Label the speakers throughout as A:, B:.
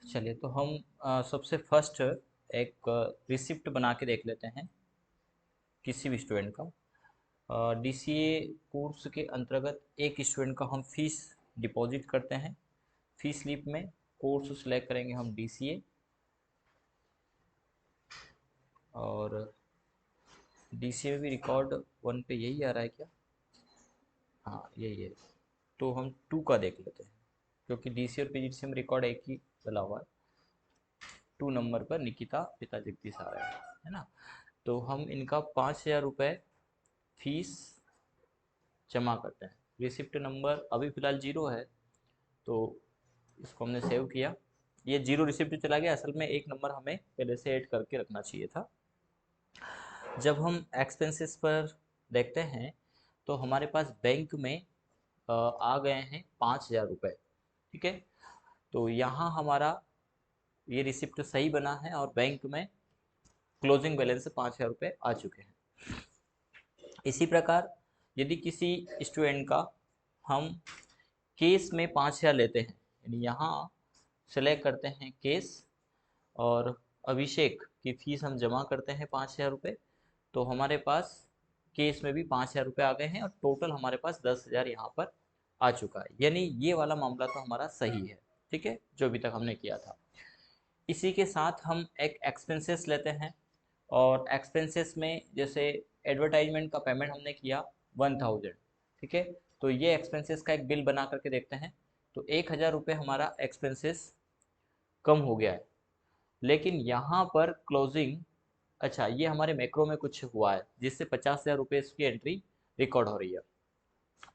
A: चलिए तो हम सबसे फर्स्ट एक रिसिप्ट बना के देख लेते हैं किसी भी स्टूडेंट का। डीसीए कोर्स के अंतर्गत एक स्टूडेंट का हम फीस डिपॉजिट करते हैं। फीस स्लिप में कोर्स सेलेक्ट करेंगे हम डीसीए, और डीसीए में भी रिकॉर्ड 1 पे यही आ रहा है क्या? हाँ यही है। तो हम 2 का देख लेते हैं, क्योंकि डीसीए और पीजीडीसी में रिकॉर्ड एक ही चला हुआ है। 2 नंबर पर निकिता पिता जगदीश आ रहा है ना। तो हम इनका 5,000 रुपये फीस जमा करते हैं। रिसिप्ट नंबर अभी फ़िलहाल 0 है, तो इसको हमने सेव किया। ये 0 रिसिप्ट चला गया, असल में एक नंबर हमें पहले से ऐड करके रखना चाहिए था। जब हम एक्सपेंसेस पर देखते हैं तो हमारे पास बैंक में आ गए हैं 5,000 रुपये। ठीक है, तो यहाँ हमारा ये रिसिप्ट सही बना है और बैंक में क्लोजिंग बैलेंस से 5,000 रुपये आ चुके हैं। इसी प्रकार यदि किसी स्टूडेंट का हम केस में 5,000 लेते हैं, यानी यहाँ सेलेक्ट करते हैं केस, और अभिषेक की फीस हम जमा करते हैं 5,000 रुपये, तो हमारे पास केस में भी 5,000 रुपये आ गए हैं और टोटल हमारे पास 10,000 यहाँ पर आ चुका है। यानी ये वाला मामला तो हमारा सही है। ठीक है, जो अभी तक हमने किया था। इसी के साथ हम एक एक्सपेंसेस लेते हैं, और एक्सपेंसेस में जैसे एडवर्टाइजमेंट का पेमेंट हमने किया 1,000। ठीक है, तो ये एक्सपेंसेस का एक बिल बना करके देखते हैं। तो 1,000 रुपये हमारा एक्सपेंसेस कम हो गया है, लेकिन यहाँ पर क्लोजिंग, अच्छा ये हमारे मैक्रो में कुछ हुआ है जिससे 50,000 रुपये की एंट्री रिकॉर्ड हो रही है।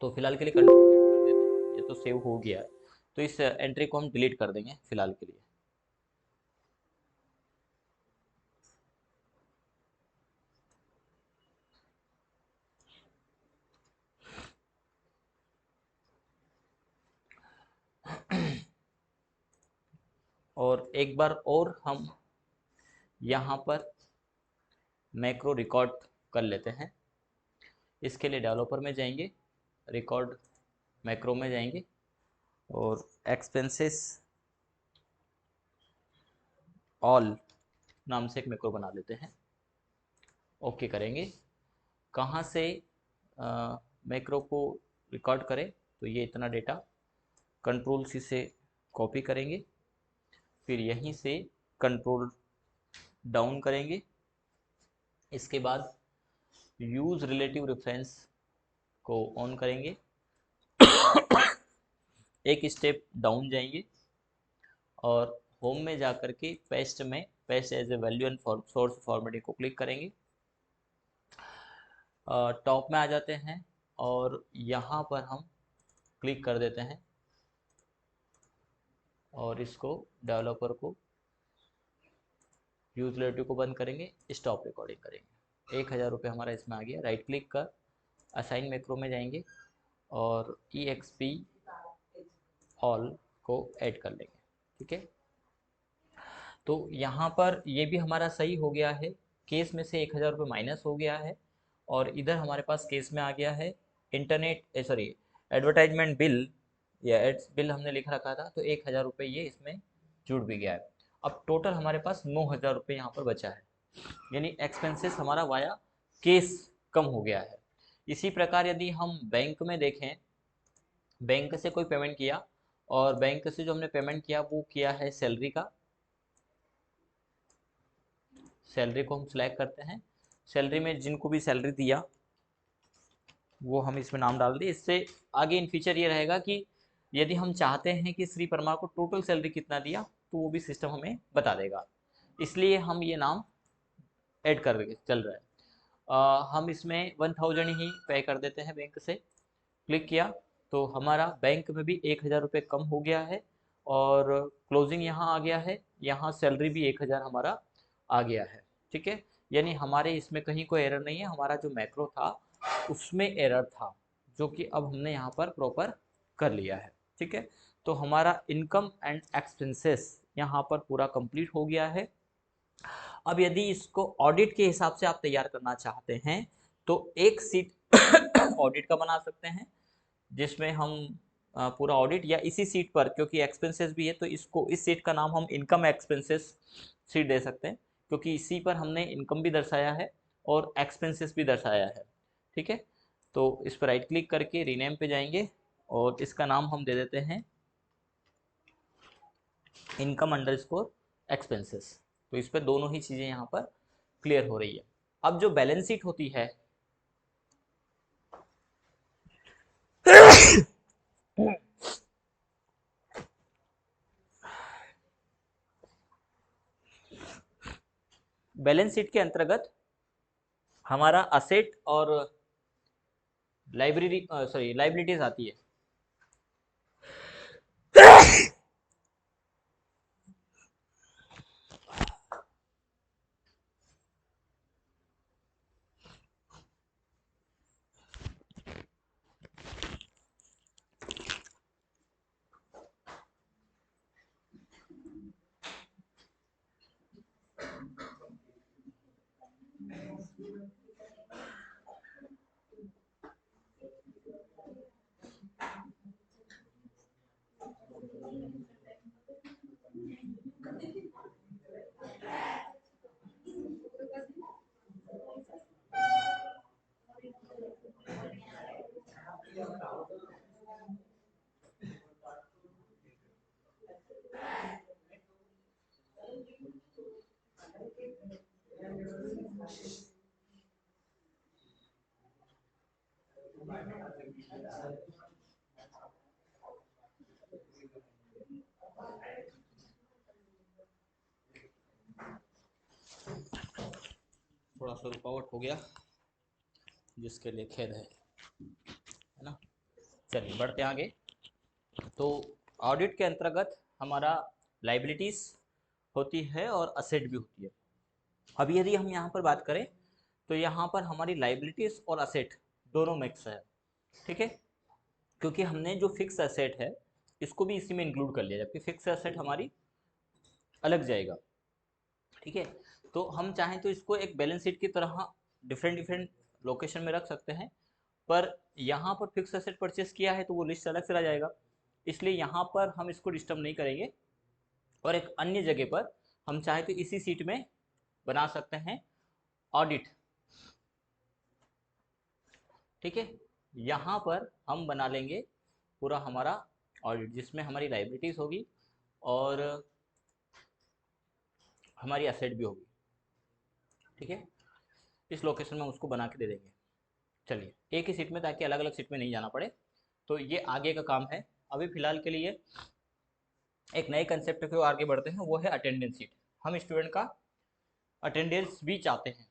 A: तो फिलहाल के लिए कंट्रोल कर देते हैं, ये तो सेव हो गया है, तो इस एंट्री को हम डिलीट कर देंगे फिलहाल के लिए। और एक बार और हम यहाँ पर मैक्रो रिकॉर्ड कर लेते हैं। इसके लिए डेवलपर में जाएंगे, रिकॉर्ड मैक्रो में जाएंगे, और एक्सपेंसेस ऑल नाम से एक मैक्रो बना लेते हैं। ओके करेंगे। कहाँ से मैक्रो को रिकॉर्ड करें, तो ये इतना डेटा कंट्रोल सी से कॉपी करेंगे, फिर यहीं से कंट्रोल डाउन करेंगे। इसके बाद यूज़ रिलेटिव रेफरेंस को ऑन करेंगे, एक स्टेप डाउन जाएंगे और होम में जाकर के पेस्ट में paste as a value and source formatting को क्लिक करेंगे। टॉप में आ जाते हैं और यहाँ पर हम क्लिक कर देते हैं, और इसको डेवलपर को यूज रिलेटिव को बंद करेंगे, स्टॉप रिकॉर्डिंग करेंगे। 1,000 रुपये हमारा इसमें आ गया। राइट क्लिक कर असाइन मैक्रो में जाएंगे और ई एक्स पी ऑल को ऐड कर लेंगे। ठीक है, तो यहाँ पर ये भी हमारा सही हो गया है। केस में से 1,000 रुपये माइनस हो गया है, और इधर हमारे पास केस में आ गया है इंटरनेट सॉरी एडवर्टाइजमेंट बिल, या एड्स बिल हमने लिख रखा था, तो 1,000 रुपये ये इसमें जुड़ भी गया है। अब टोटल हमारे पास 9,000 रुपये यहाँ पर बचा है, यानी एक्सपेंसेस हमारा वाया केस कम हो गया है। इसी प्रकार यदि हम बैंक में देखें, बैंक से कोई पेमेंट किया, और बैंक से जो हमने पेमेंट किया वो किया है सैलरी का। सैलरी को हम सिलेक्ट करते हैं, सैलरी में जिनको भी सैलरी दिया वो हम इसमें नाम डाल दें। इससे आगे इन फ्यूचर ये रहेगा कि यदि हम चाहते हैं कि श्री परमार को टोटल सैलरी कितना दिया, तो वो भी सिस्टम हमें बता देगा, इसलिए हम ये नाम ऐड कर चल रहा है। हम इसमें 1,000 ही पे कर देते हैं बैंक से। क्लिक किया तो हमारा बैंक में भी 1,000 रुपये कम हो गया है, और क्लोजिंग यहाँ आ गया है, यहाँ सैलरी भी 1,000 हमारा आ गया है। ठीक है, यानी हमारे इसमें कहीं कोई एरर नहीं है, हमारा जो मैक्रो था उसमें एरर था, जो कि अब हमने यहाँ पर प्रॉपर कर लिया है। ठीक है, तो हमारा इनकम एंड एक्सपेंसेस यहाँ पर पूरा कंप्लीट हो गया है। अब यदि इसको ऑडिट के हिसाब से आप तैयार करना चाहते हैं, तो एक सीट ऑडिट का बना सकते हैं, जिसमें हम पूरा ऑडिट या इसी सीट पर, क्योंकि एक्सपेंसेस भी है तो इसको इस सीट का नाम हम इनकम एक्सपेंसेस सीट दे सकते हैं, क्योंकि इसी पर हमने इनकम भी दर्शाया है और एक्सपेंसेस भी दर्शाया है। ठीक है, तो इस पर राइट क्लिक करके रीनेम पे जाएंगे और इसका नाम हम दे देते हैं इनकम अंडरस्कोर एक्सपेंसेस। तो इस पर दोनों ही चीज़ें यहाँ पर क्लियर हो रही है। अब जो बैलेंस शीट होती है बैलेंस शीट के अंतर्गत हमारा असेट और लाइबिलिटीज आती है। थोड़ा सा रुकावट हो गया, जिसके लिए खेद है ना। चलिए बढ़ते हैं आगे। तो ऑडिट के अंतर्गत हमारा लाइबिलिटीज होती है और असेट भी होती है। अब यदि हम यहाँ पर बात करें तो यहाँ पर हमारी लाइबिलिटीज और असेट दोनों मिक्स है। ठीक है, क्योंकि हमने जो फिक्स एसेट है इसको भी इसी में इंक्लूड कर लिया, जबकि फिक्स एसेट हमारी अलग जाएगा। ठीक है, तो हम चाहें तो इसको एक बैलेंस शीट की तरह डिफरेंट डिफरेंट लोकेशन में रख सकते हैं, पर यहाँ पर फिक्स एसेट परचेस किया है तो वो लिस्ट अलग चला जाएगा, इसलिए यहाँ पर हम इसको डिस्टर्ब नहीं करेंगे। और एक अन्य जगह पर हम चाहे तो इसी सीट में बना सकते हैं ऑडिट। ठीक है, यहाँ पर हम बना लेंगे पूरा हमारा ऑडिट, जिसमें हमारी लाइबिलिटीज होगी और हमारी एसेट भी होगी। ठीक है, इस लोकेशन में उसको बना के दे देंगे। चलिए एक ही सीट में, ताकि अलग अलग सीट में नहीं जाना पड़े, तो ये आगे का काम है। अभी फिलहाल के लिए एक नए कंसेप्ट पे आगे बढ़ते हैं, वो है अटेंडेंस सीट। हम स्टूडेंट का अटेंडेंस भी चाहते हैं।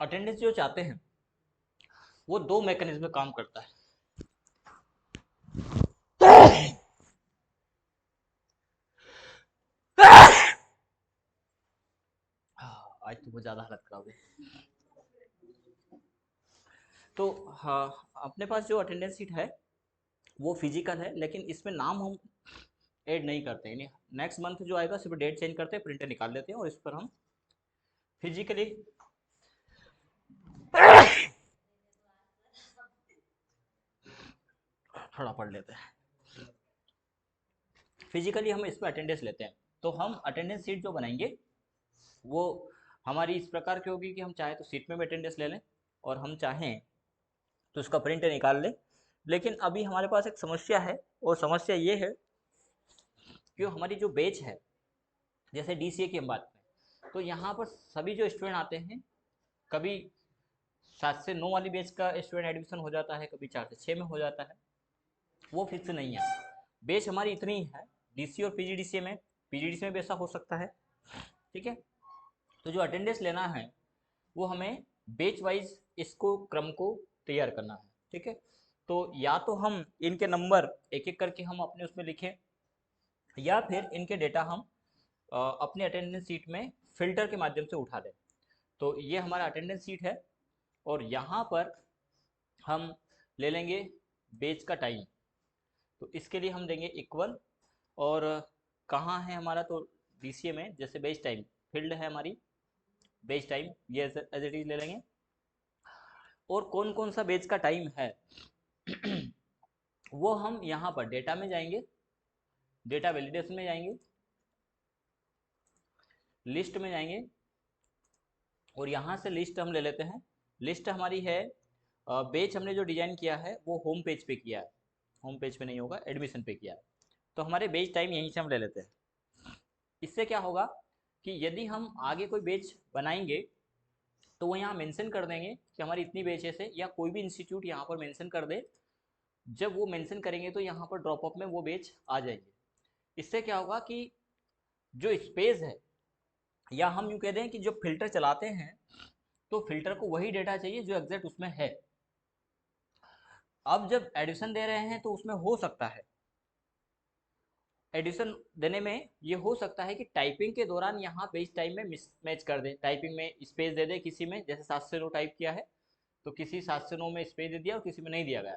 A: अटेंडेंस जो चाहते हैं वो दो मैकेनिज्म में काम करता है। आज तो बहुत ज़्यादा हालत खराब है। तो हाँ, अपने पास जो अटेंडेंस सीट है वो फिजिकल है, लेकिन इसमें नाम हम ऐड नहीं करते हैं। नेक्स्ट मंथ जो आएगा सिर्फ डेट चेंज करते हैं, प्रिंटर निकाल लेते हैं और इस पर हम फिजिकली थोड़ा पढ़ लेते हैं। फिजिकली हम इस पर अटेंडेंस लेते हैं, तो हम अटेंडेंस सीट जो बनाएंगे वो हमारी इस प्रकार की होगी कि हम चाहे तो सीट में भी अटेंडेंस ले लें और हम चाहें तो उसका प्रिंट निकाल लें। लेकिन अभी हमारे पास एक समस्या है, और समस्या ये है कि हमारी जो बैच है, जैसे डीसीए की हम बात करें तो यहाँ पर सभी जो स्टूडेंट आते हैं, कभी 7 से 9 वाली बैच का स्टूडेंट एडमिशन हो जाता है, कभी 4 से 6 में हो जाता है, वो फिक्स नहीं है। बैच हमारी इतनी ही है डीसी और पीजीडीसीए में, पीजीडीसीए में भी ऐसा हो सकता है। ठीक है, तो जो अटेंडेंस लेना है वो हमें बैच वाइज इसको क्रम को तैयार करना है। ठीक है, तो या तो हम इनके नंबर एक एक करके हम अपने उसमें लिखें, या फिर इनके डेटा हम अपने अटेंडेंस सीट में फिल्टर के माध्यम से उठा दें। तो ये हमारा अटेंडेंस सीट है, और यहाँ पर हम ले लेंगे बैच का टाइम। तो इसके लिए हम देंगे इक्वल, और कहाँ है हमारा, तो डीसीए में जैसे बैच टाइम फील्ड है हमारी बेच टाइम, ये एज इट इज ले लेंगे। और कौन कौन सा बेच का टाइम है वो हम यहाँ पर डेटा में जाएंगे, डेटा वैलिडेशन में जाएंगे, लिस्ट में जाएंगे, और यहाँ से लिस्ट हम ले लेते हैं। लिस्ट हमारी है बेच हमने जो डिजाइन किया है वो होम पेज पे किया है, होम पेज पे नहीं होगा, एडमिशन पे किया है। तो हमारे बेच टाइम यहीं से हम ले लेते हैं। इससे क्या होगा कि यदि हम आगे कोई बेच बनाएंगे तो वो यहाँ मेंशन कर देंगे कि हमारी इतनी बेचेस है, या कोई भी इंस्टीट्यूट यहाँ पर मेंशन कर दे। जब वो मेंशन करेंगे तो यहाँ पर ड्रॉपअप में वो बेच आ जाएंगे। इससे क्या होगा कि जो स्पेस है, या हम यूँ कह दें कि जो फिल्टर चलाते हैं तो फिल्टर को वही डेटा चाहिए जो एग्जैक्ट उसमें है। अब जब एडिशन दे रहे हैं तो उसमें हो सकता है, एडिशन देने में ये हो सकता है कि टाइपिंग के दौरान यहाँ पेज टाइम में मिसमैच कर दे, टाइपिंग में स्पेस दे दे किसी में, जैसे 7 से 9 टाइप किया है तो किसी 7 से 9 में स्पेस दे दिया और किसी में नहीं दिया गया।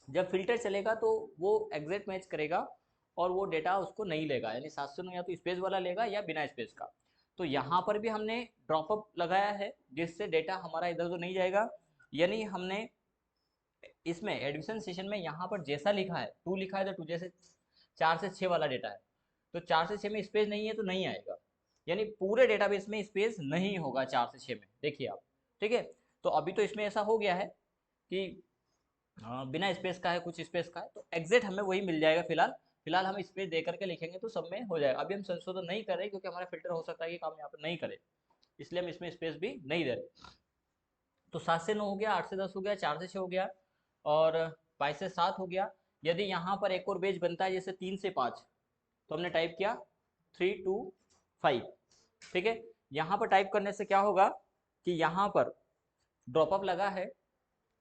A: जब फिल्टर चलेगा तो वो एग्जैक्ट मैच करेगा और वो डेटा उसको नहीं लेगा, यानी 7 से 9 या तो स्पेस वाला लेगा या बिना स्पेस का। तो यहाँ पर भी हमने ड्रॉपअप लगाया है जिससे डेटा हमारा इधर उधर नहीं जाएगा। यानी हमने इसमें एडमिशन सेशन में यहाँ पर जैसा लिखा है 2 लिखा है तो 2, जैसे 4 से 6 वाला डेटा है तो 4 से 6 में स्पेस नहीं है तो नहीं आएगा, यानी पूरे डेटाबेस में स्पेस नहीं होगा 4 से 6 में, देखिए आप। ठीक है, तो अभी तो इसमें ऐसा हो गया है कि बिना स्पेस का है, कुछ स्पेस का है, तो एग्जैक्ट हमें वही मिल जाएगा। फिलहाल फिलहाल हम स्पेस दे करके लिखेंगे तो सब में हो जाएगा। अभी हम संशोधन नहीं कर रहे क्योंकि हमारा फिल्टर हो सकता है कि काम यहाँ पर नहीं करे, इसलिए हम इसमें स्पेस भी नहीं दे रहे। तो 7 से 9 हो गया, 8 से 10 हो गया, 4 से 6 हो गया, और 22 से 7 हो गया। यदि यहाँ पर एक और बेच बनता है जैसे 3 से 5, तो हमने टाइप किया 3 2 5। ठीक है, यहाँ पर टाइप करने से क्या होगा कि यहाँ पर ड्रॉपअप लगा है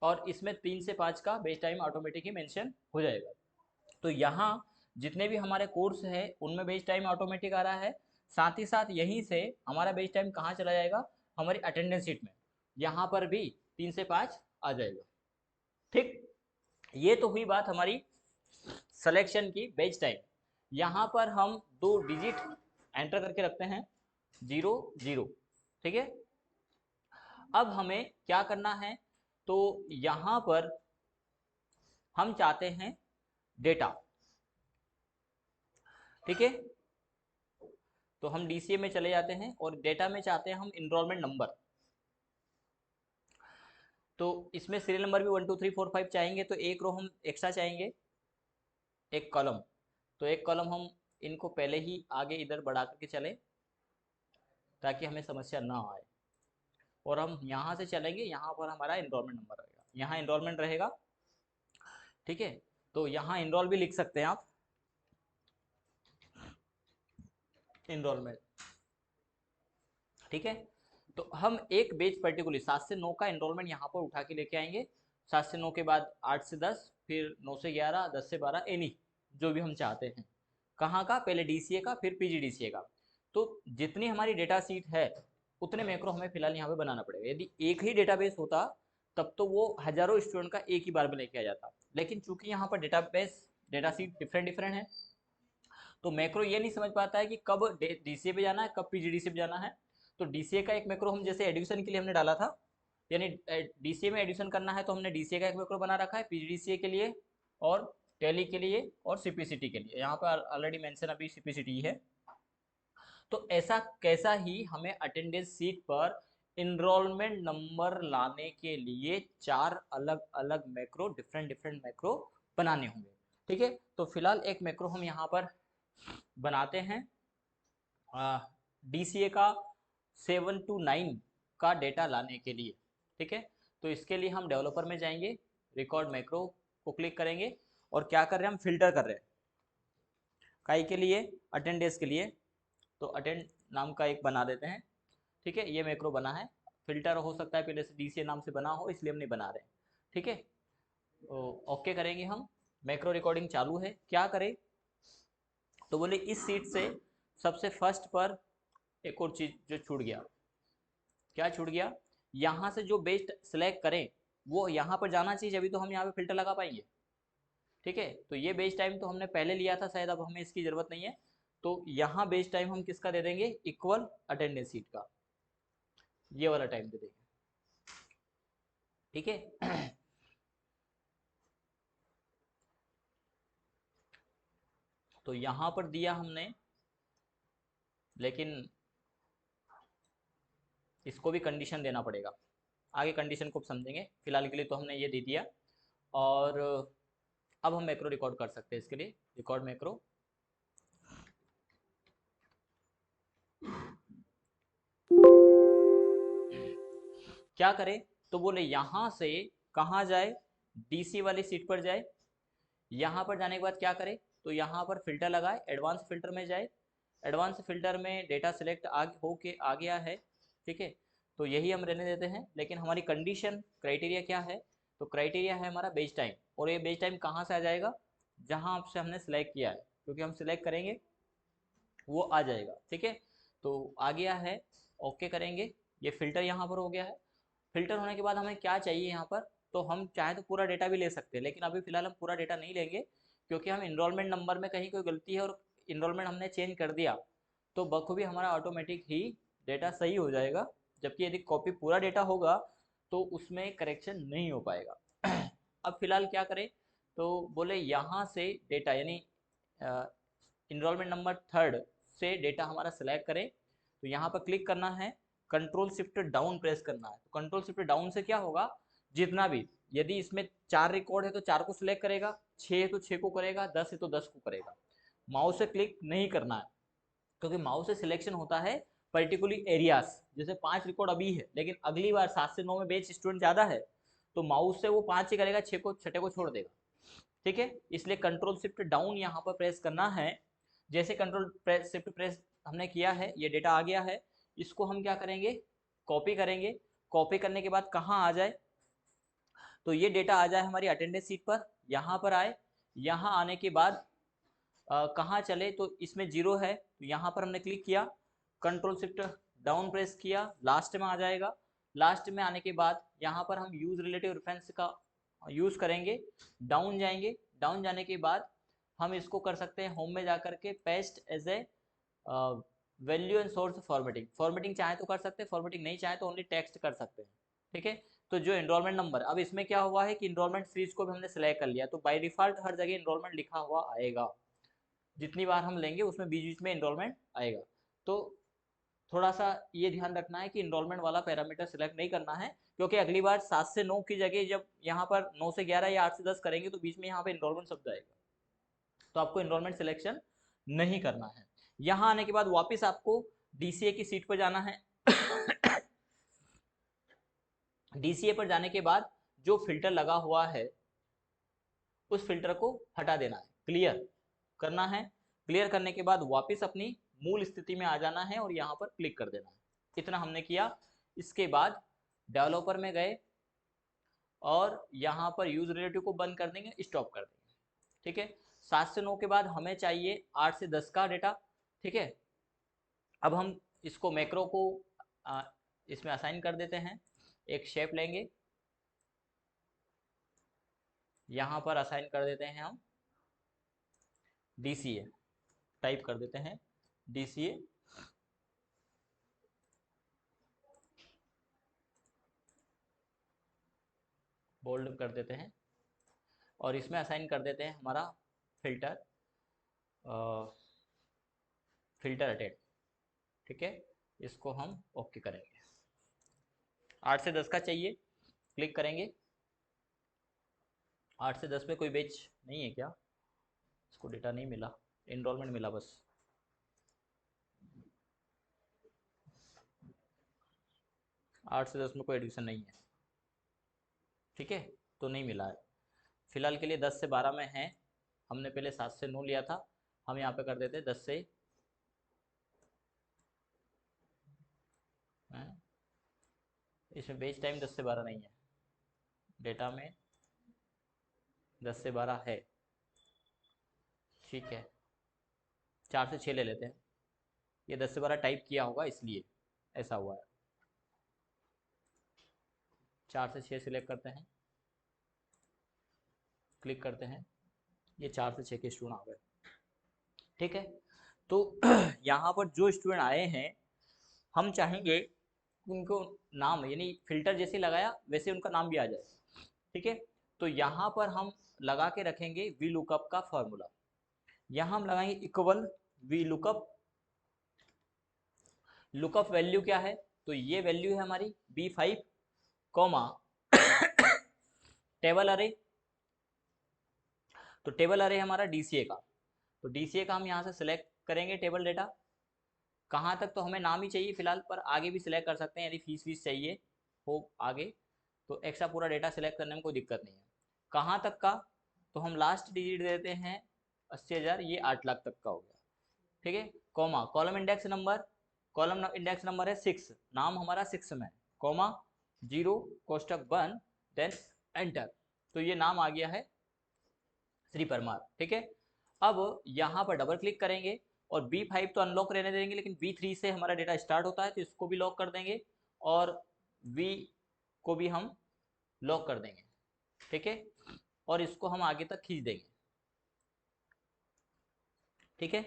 A: और इसमें 3 से 5 का बेच टाइम ऑटोमेटिक ही मेंशन हो जाएगा। तो यहाँ जितने भी हमारे कोर्स हैं उनमें बेच टाइम ऑटोमेटिक आ रहा है। साथ ही साथ यहीं से हमारा बेच टाइम कहाँ चला जाएगा, हमारी अटेंडेंस शीट में, यहाँ पर भी 3 से 5 आ जाएगा। ठीक, ये तो हुई बात हमारी सिलेक्शन की बेच टाइम। यहाँ पर हम 2 डिजिट एंटर करके रखते हैं, 0 0। ठीक है, अब हमें क्या करना है, तो यहाँ पर हम चाहते हैं डेटा। ठीक है, तो हम डीसीए में चले जाते हैं और डेटा में चाहते हैं हम इनरोलमेंट नंबर। तो इसमें सीरियल नंबर भी 1 2 3 4 5 चाहेंगे तो एक रो हम एक्स्ट्रा चाहेंगे, एक कॉलम। तो एक कॉलम हम इनको पहले ही आगे इधर बढ़ा करके चले ताकि हमें समस्या ना आए। और हम यहाँ से चलेंगे, यहाँ पर हमारा इनरोलमेंट नंबर रहेगा, यहाँ इनरोलमेंट रहेगा। ठीक है, तो यहाँ इनरोल भी लिख सकते हैं आप, इनरोलमेंट। ठीक है, तो हम एक बेच पर्टिकुलर 7 से 9 का इनरोलमेंट यहाँ पर उठा के लेके आएंगे। 7 से 9 के बाद 8 से 10, फिर 9 से 11, 10 से 12, एनी जो भी हम चाहते हैं। कहाँ का, पहले डीसीए का फिर पीजीडीसीए का। तो जितनी हमारी डेटा सीट है उतने मैक्रो हमें फिलहाल यहाँ पे बनाना पड़ेगा। यदि एक ही डेटाबेस होता तब तो वो हजारों स्टूडेंट का एक ही बार में लेके आ जाता, लेकिन चूंकि यहाँ पर database data seat different different है तो मैक्रो ये नहीं समझ पाता है कि कब डीसीए पे जाना है, कब पीजीडीसीए पे जाना है। तो डीसीए का एक मैक्रो हम जैसे एडिशन के लिए हमने डाला था, यानी डीसीए में एडिशन करना है तो हमने डीसीए का एक मैक्रो बना रखा है पीजीडीसीए के लिए और टैली के लिए और सीपीसीटी के लिए। यहाँ पर ऑलरेडी मेंशन अभी सीपीसीटी है। तो ऐसा कैसा ही हमें अटेंडेंस सीट पर इनरोलमेंट नंबर लाने के लिए 4 अलग अलग मैक्रो, डिफरेंट डिफरेंट मैक्रो बनाने होंगे। ठीक है, तो फिलहाल एक मैक्रो हम यहाँ पर बनाते हैं डीसीए का 7 to 9 का डेटा लाने के लिए। ठीक है, तो इसके लिए हम डेवलपर में जाएंगे, रिकॉर्ड मैक्रो को क्लिक करेंगे और क्या कर रहे हैं, हम फिल्टर कर रहे हैं काई के लिए, अटेंडेंस के लिए। तो अटेंड नाम का एक बना देते हैं। ठीक है, ये मैक्रो बना है, फिल्टर हो सकता है पहले से डीसीए नाम से बना हो इसलिए हम नहीं बना रहे हैं। ठीक है, तो ओके करेंगे हम। मैक्रो रिकॉर्डिंग चालू है, क्या करें, तो बोले इस सीट से सबसे फर्स्ट पर एक और चीज जो छूट गया, क्या छूट गया, यहाँ से जो बेस्ट सेलेक्ट करें वो यहाँ पर जाना चाहिए, अभी तो हम यहाँ पे फिल्टर लगा पाएंगे। ठीक है, तो ये बेस टाइम तो हमने पहले लिया था शायद, अब हमें इसकी ज़रूरत नहीं है। तो यहाँ बेस टाइम हम किसका दे देंगे, इक्वल अटेंडेंस सीट का, ये वाला टाइम दे देंगे। ठीक है। तो यहाँ पर दिया हमने, लेकिन इसको भी कंडीशन देना पड़ेगा, आगे कंडीशन को समझेंगे, फिलहाल के लिए तो हमने ये दे दिया। और अब हम मैक्रो रिकॉर्ड कर सकते हैं, इसके लिए रिकॉर्ड मैक्रो। क्या करें, तो बोले यहाँ से कहाँ जाए, डीसी वाली सीट पर जाए। यहाँ पर जाने के बाद क्या करें, तो यहाँ पर फिल्टर लगाए, एडवांस फिल्टर में जाए। एडवांस फिल्टर में डेटा सिलेक्ट होके आ गया है। ठीक है, तो यही हम रहने देते हैं, लेकिन हमारी कंडीशन क्राइटेरिया क्या है, तो क्राइटेरिया है हमारा बेस टाइम। और ये बेस टाइम कहाँ से आ जाएगा, जहाँ आपसे हमने सेलेक्ट किया है, क्योंकि हम सिलेक्ट करेंगे वो आ जाएगा। ठीक है, तो आ गया है, ओके करेंगे। ये फिल्टर यहाँ पर हो गया है। फिल्टर होने के बाद हमें क्या चाहिए यहाँ पर, तो हम चाहे तो पूरा डेटा भी ले सकते हैं, लेकिन अभी फिलहाल हम पूरा डेटा नहीं लेंगे, क्योंकि हम इनरोलमेंट नंबर में कहीं कोई गलती है और इनरोलमेंट हमने चेंज कर दिया, तो बखूबी हमारा ऑटोमेटिक ही डेटा सही हो जाएगा। जबकि यदि कॉपी पूरा डेटा होगा तो उसमें करेक्शन नहीं हो पाएगा। अब फिलहाल क्या करें, तो बोले यहाँ से डेटा यानी इनरोलमेंट नंबर 3 से डेटा हमारा सेलेक्ट करें। तो यहाँ पर क्लिक करना है, कंट्रोल शिफ्ट डाउन प्रेस करना है। तो कंट्रोल शिफ्ट डाउन से क्या होगा, जितना भी, यदि इसमें 4 रिकॉर्ड है तो 4 को सिलेक्ट करेगा, 6 है तो 6 को करेगा, 10 है तो 10 को करेगा। माउस से क्लिक नहीं करना है, क्योंकि माउस से सिलेक्शन होता है पर्टिकुलर एरियाज। जैसे 5 रिकॉर्ड अभी है, लेकिन अगली बार 7 से 9 में बैच स्टूडेंट ज़्यादा है, तो माउस से वो 5 ही करेगा, 6 को 6 को छोड़ देगा। ठीक है, इसलिए कंट्रोल शिफ्ट डाउन यहाँ पर प्रेस करना है। जैसे कंट्रोल शिफ्ट प्रेस हमने किया है, ये डेटा आ गया है, इसको हम क्या करेंगे, कॉपी करेंगे। कॉपी करने के बाद कहाँ आ जाए, तो ये डेटा आ जाए हमारी अटेंडेंस सीट पर, यहाँ पर आए। यहाँ आने के बाद कहाँ चले, तो इसमें 0 है, तो यहाँ पर हमने क्लिक किया, कंट्रोल शिफ्ट डाउन प्रेस किया, लास्ट में आ जाएगा। लास्ट में आने के बाद यहाँ पर हम यूज रिलेटिव रेफरेंस का यूज करेंगे, डाउन जाएंगे। डाउन जाने के बाद हम इसको कर सकते हैं होम में जाकर के paste as a value and source formatting. Formatting चाहे तो कर सकते हैं, फॉर्मेटिंग नहीं चाहे तो ओनली टेक्स्ट कर सकते हैं। ठीक है, तो जो एनरोलमेंट नंबर, अब इसमें क्या हुआ है कि एनरोलमेंट सीरीज को भी हमने सेलेक्ट कर लिया, तो बाय डिफॉल्ट हर जगह एनरोलमेंट लिखा हुआ आएगा, जितनी बार हम लेंगे उसमें बीच बीच में एनरोलमेंट आएगा। तो थोड़ा सा ये ध्यान रखना है कि इनरोलमेंट वाला पैरामीटर सिलेक्ट नहीं करना है, क्योंकि अगली बार 7 से 9 की जगह जब यहाँ पर 9 से 11 या 8 से 10 करेंगे, तो बीच में यहाँ पे इनरोलमेंट शब्द आएगा, तो आपको इनरोलमेंट सिलेक्शन नहीं करना है। यहाँ आने के बाद वापस आपको डीसीए की सीट पर जाना है। डीसीए पर जाने के बाद जो फिल्टर लगा हुआ है उस फिल्टर को हटा देना है, क्लियर करना है। क्लियर करने के बाद वापस अपनी मूल स्थिति में आ जाना है और यहाँ पर क्लिक कर देना है। इतना हमने किया। इसके बाद डेवलपर में गए और यहाँ पर यूज रिलेटिव को बंद कर देंगे, स्टॉप कर देंगे। ठीक है, 7 से 9 के बाद हमें चाहिए 8 से 10 का डेटा। ठीक है, अब हम इसको मैक्रो को इसमें असाइन कर देते हैं। एक शेप लेंगे, यहाँ पर असाइन कर देते हैं हम DCA, टाइप कर देते हैं DCA। बोल्ड कर देते हैं और इसमें असाइन कर देते हैं हमारा फिल्टर, फिल्टर अटेंड। ठीक है, इसको हम ओके करेंगे। 8 से 10 का चाहिए, क्लिक करेंगे। 8 से 10 में कोई बैच नहीं है क्या, इसको डेटा नहीं मिला, एनरोलमेंट मिला बस। 8 से 10 में कोई एडमिशन नहीं है। ठीक है, तो नहीं मिला है। फिलहाल के लिए 10 से 12 में है, हमने पहले 7 से 9 लिया था, हम यहाँ पे कर देते हैं 10 से इसमें बेच टाइम 10 से 12 नहीं है, डेटा में 10 से 12 है। ठीक है, 4 से 6 ले लेते हैं, ये 10 से 12 टाइप किया होगा इसलिए ऐसा हुआ है। 4 से 6 सिलेक्ट करते हैं, क्लिक करते हैं, ये 4 से 6 के स्टूडेंट आ गए। ठीक है, तो यहाँ पर जो स्टूडेंट आए हैं हम चाहेंगे उनको नाम यानी फिल्टर जैसे लगाया वैसे उनका नाम भी आ जाए, ठीक है। तो यहाँ पर हम लगा के रखेंगे वी लुकअप का फॉर्मूला। यहाँ हम लगाएंगे equal V lookup, lookup value क्या है, तो ये वैल्यू है हमारी B5 कॉमा टेबल अरे, तो टेबल अरे हमारा DCA का, तो DCA का हम यहाँ से सिलेक्ट करेंगे टेबल डेटा। कहाँ तक, तो हमें नाम ही चाहिए फिलहाल, पर आगे भी सिलेक्ट कर सकते हैं यदि फीस वीस चाहिए हो आगे, तो एक्स्ट्रा पूरा डेटा सिलेक्ट करने में कोई दिक्कत नहीं है। कहाँ तक का, तो हम लास्ट डिजिट देते हैं 80,000, ये 8 लाख तक का हो गया, ठीक है। Comma column index number, column index number है 6, नाम हमारा 6 में, कॉमा 0 कोष्टक बंद, देन एंटर, तो ये नाम आ गया है श्री परमार, ठीक है। अब यहाँ पर डबल क्लिक करेंगे और B5 तो अनलॉक रहने देंगे, लेकिन B3 से हमारा डेटा स्टार्ट होता है तो इसको भी लॉक कर देंगे और V को भी हम लॉक कर देंगे, ठीक है, और इसको हम आगे तक खींच देंगे, ठीक है।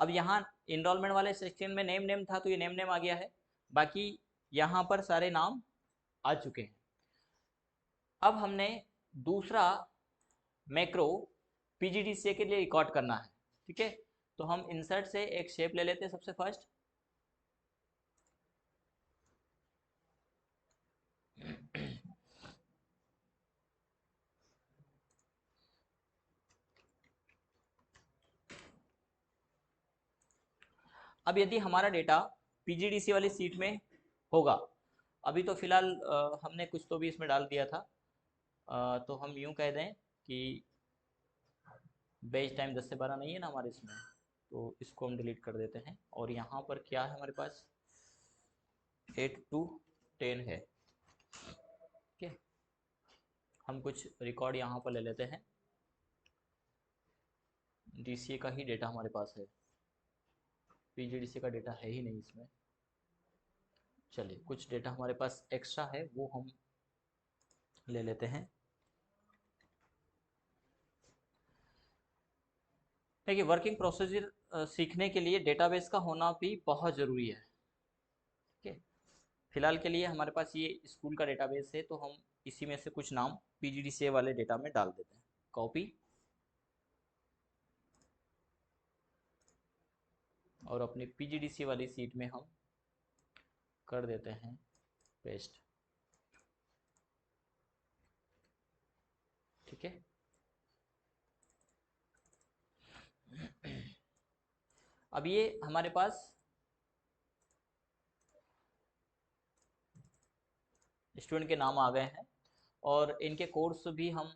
A: अब यहाँ इनरोलमेंट वाले सेक्शन में नेम नेम था तो ये नेम नेम आ गया है, बाकी यहाँ पर सारे नाम आ चुके हैं। अब हमने दूसरा मैक्रो PGDCA के लिए रिकॉर्ड करना है, ठीक है। तो हम इंसर्ट से एक शेप ले लेते हैं सबसे फर्स्ट, अब यदि हमारा डेटा PGDCA वाली सीट में होगा, अभी तो फिलहाल हमने कुछ तो भी इसमें डाल दिया था, तो हम यूं कह दें कि बेच टाइम 10 से 12 नहीं है ना हमारे इसमें, तो इसको हम डिलीट कर देते हैं। और यहाँ पर क्या है हमारे पास 8 to 10 है, ठीक है। हम कुछ रिकॉर्ड यहाँ पर ले लेते हैं, DCA का ही डेटा हमारे पास है, PGDCA का डेटा है ही नहीं इसमें। चलिए कुछ डेटा हमारे पास एक्स्ट्रा है वो हम ले लेते हैं। देखिए वर्किंग प्रोसीजर सीखने के लिए डेटाबेस का होना भी बहुत ज़रूरी है, ठीक है। फिलहाल के लिए हमारे पास ये स्कूल का डेटाबेस है तो हम इसी में से कुछ नाम PGDCA वाले डेटा में डाल देते हैं, कॉपी, और अपनी PGDCA वाली सीट में हम कर देते हैं पेस्ट, ठीक है। अब ये हमारे पास स्टूडेंट के नाम आ गए हैं और इनके कोर्स भी हम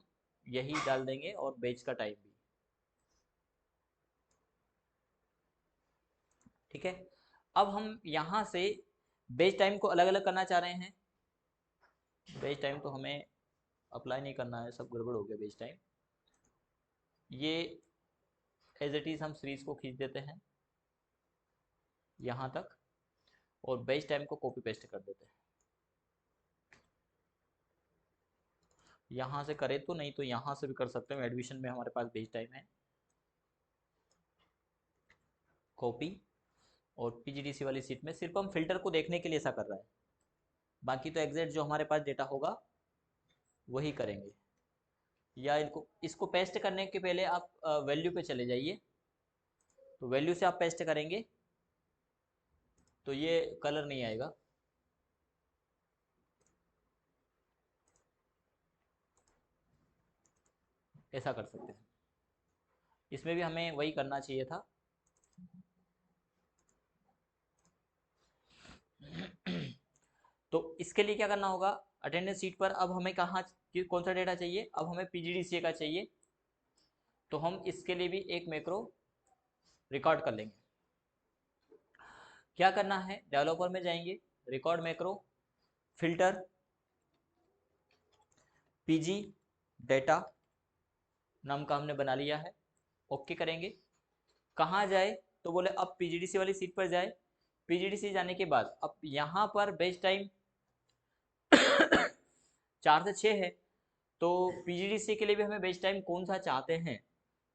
A: यही डाल देंगे और बैच का टाइम भी, ठीक है। अब हम यहाँ से बैच टाइम को अलग अलग करना चाह रहे हैं, बैच टाइम तो हमें अप्लाई नहीं करना है, सब गड़बड़ हो गया बैच टाइम, ये एज इट इज़ हम सीरीज को खींच देते हैं यहाँ तक और बैच टाइम को कॉपी पेस्ट कर देते हैं। यहाँ से करें तो, नहीं तो यहाँ से भी कर सकते हैं, एडमिशन में हमारे पास बैच टाइम है, कॉपी, और PGDCA वाली सीट में सिर्फ हम फिल्टर को देखने के लिए ऐसा कर रहे हैं, बाकी तो एग्जैक्ट जो हमारे पास डेटा होगा वही करेंगे। या इनको इसको पेस्ट करने के पहले आप वैल्यू पे चले जाइए, तो वैल्यू से आप पेस्ट करेंगे तो ये कलर नहीं आएगा, ऐसा कर सकते हैं। इसमें भी हमें वही करना चाहिए था। तो इसके लिए क्या करना होगा, अटेंडेंस शीट पर अब हमें कहाँ कौन सा डेटा चाहिए, अब हमें PGDCA का चाहिए, तो हम इसके लिए भी एक मैक्रो रिकॉर्ड कर लेंगे। क्या करना है, डेवलपर में जाएंगे, record macro, filter, PG data नाम का हमने बना लिया है, ओके करेंगे। कहाँ जाए, तो बोले अब PGDCA वाली सीट पर जाए, PGDCA जाने के बाद अब यहाँ पर बेस्ट टाइम 4 से 6 है, तो PGDCA के लिए भी हमें बेस्ट टाइम कौन सा चाहते हैं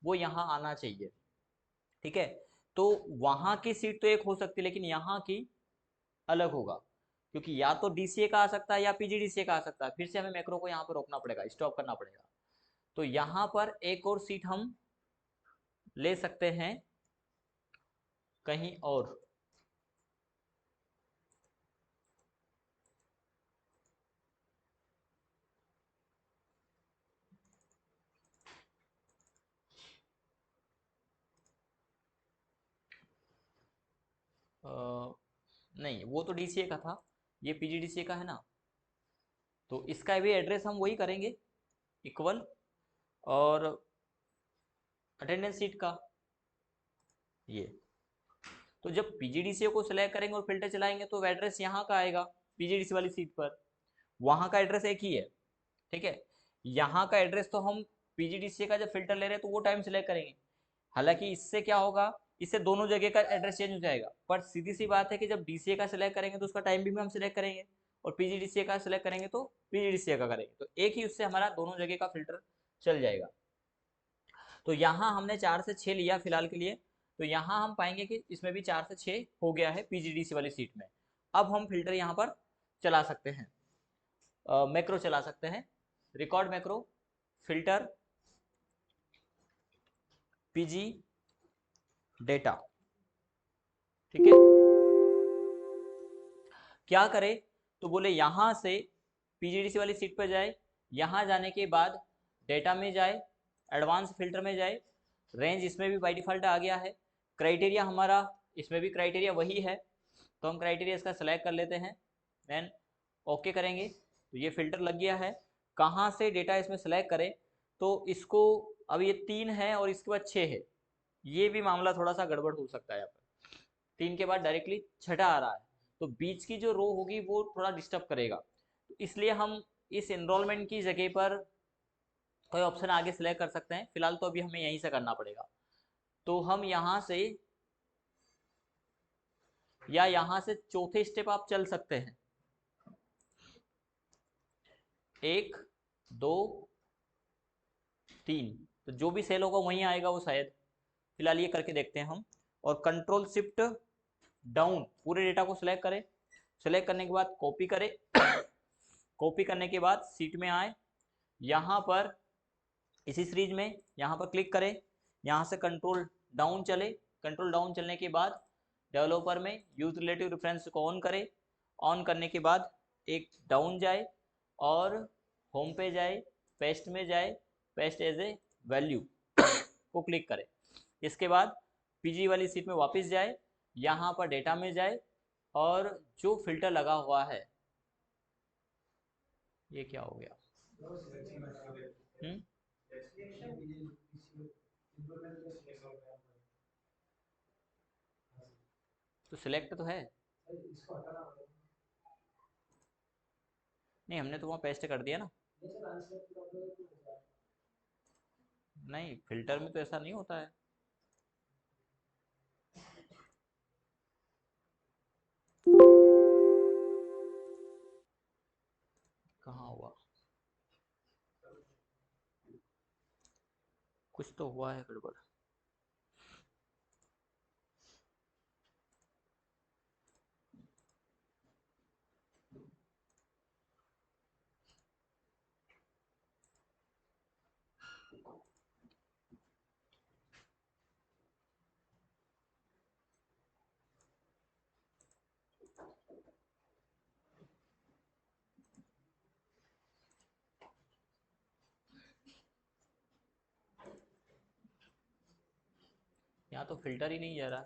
A: वो यहाँ आना चाहिए, ठीक है। तो वहां की सीट तो एक हो सकती है, लेकिन यहाँ की अलग होगा, क्योंकि या तो डीसीए का आ सकता है या पीजीडीसीए का आ सकता है। फिर से हमें मैक्रो को यहाँ पर रोकना पड़ेगा, स्टॉप करना पड़ेगा। तो यहाँ पर एक और सीट हम ले सकते हैं कहीं और। नहीं, वो तो डीसीए का था, ये पीजीडीसीए का है ना, तो इसका भी एड्रेस हम वही करेंगे, इक्वल, और अटेंडेंस सीट का ये। तो जब पीजीडीसीए को सिलेक्ट करेंगे और फिल्टर चलाएंगे तो एड्रेस यहाँ का आएगा पीजीडीसी वाली सीट पर, वहाँ का एड्रेस एक ही है, ठीक है। यहाँ का एड्रेस तो हम पीजीडीसीए का जब फिल्टर ले रहे हैं तो वो टाइम सिलेक्ट करेंगे। हालांकि इससे क्या होगा, इससे दोनों जगह का एड्रेस चेंज हो जाएगा, पर सीधी सी बात है कि जब डीसीए का सिलेक्ट करेंगे तो उसका टाइम भी हम सिलेक्ट करेंगे, और पीजीडीसीए का सिलेक्ट करेंगे तो पीजीडीसीए का करेंगे, तो एक ही उससे हमारा दोनों जगह का फिल्टर चल जाएगा। तो यहाँ हमने 4 से 6 लिया फिलहाल के लिए, तो यहाँ हम पाएंगे कि इसमें भी 4 से 6 हो गया है पीजीडीसी वाली सीट में। अब हम फिल्टर यहाँ पर चला सकते हैं, मैक्रो चला सकते हैं, record macro filter PG data, ठीक है। क्या करे, तो बोले यहाँ से पीजीडीसी वाली सीट पर जाए, यहाँ जाने के बाद डेटा में जाए, एडवांस फिल्टर में जाए, रेंज इसमें भी बाय डिफ़ॉल्ट आ गया है, क्राइटेरिया हमारा इसमें भी क्राइटेरिया वही है, तो हम क्राइटेरिया इसका सेलेक्ट कर लेते हैं, देन ओके करेंगे, तो ये फिल्टर लग गया है। कहाँ से डेटा इसमें सेलेक्ट करें, तो इसको, अब ये 3 है और इसके बाद 6 है, ये भी मामला थोड़ा सा गड़बड़ हो सकता है यहाँ पर, 3 के बाद डायरेक्टली छठा आ रहा है, तो बीच की जो रो होगी वो थोड़ा डिस्टर्ब करेगा, तो इसलिए हम इस एनरोलमेंट की जगह पर कोई ऑप्शन आगे सिलेक्ट कर सकते हैं। फिलहाल तो अभी हमें यहीं से करना पड़ेगा, तो हम यहाँ से या यहाँ से चौथे स्टेप आप चल सकते हैं, 1 2 3, तो जो भी सेल होगा वहीं आएगा वो शायद। फिलहाल ये करके देखते हैं हम, और कंट्रोल शिफ्ट डाउन पूरे डेटा को सिलेक्ट करें, सिलेक्ट करने के बाद कॉपी करें, कॉपी करने के बाद सीट में आए, यहाँ पर इसी सीरीज में यहाँ पर क्लिक करें, यहाँ से कंट्रोल डाउन चले, कंट्रोल डाउन चलने के बाद डेवलपर में यूज रिलेटिव रेफरेंस को ऑन करें, ऑन करने के बाद एक डाउन जाए और होम पे जाए, पेस्ट में जाए, पेस्ट एज ए वैल्यू को क्लिक करें, इसके बाद पीजी वाली सीट में वापस जाए, यहाँ पर डेटा में जाए, और जो फिल्टर लगा हुआ है, ये क्या हो गया, तो सिलेक्ट तो है, नहीं हमने तो वहाँ पेस्ट कर दिया ना, नहीं फिल्टर में तो ऐसा नहीं होता है, कहाँ हुआ, कुछ तो हुआ है गड़बड़। यहाँ तो फिल्टर ही नहीं जा रहा,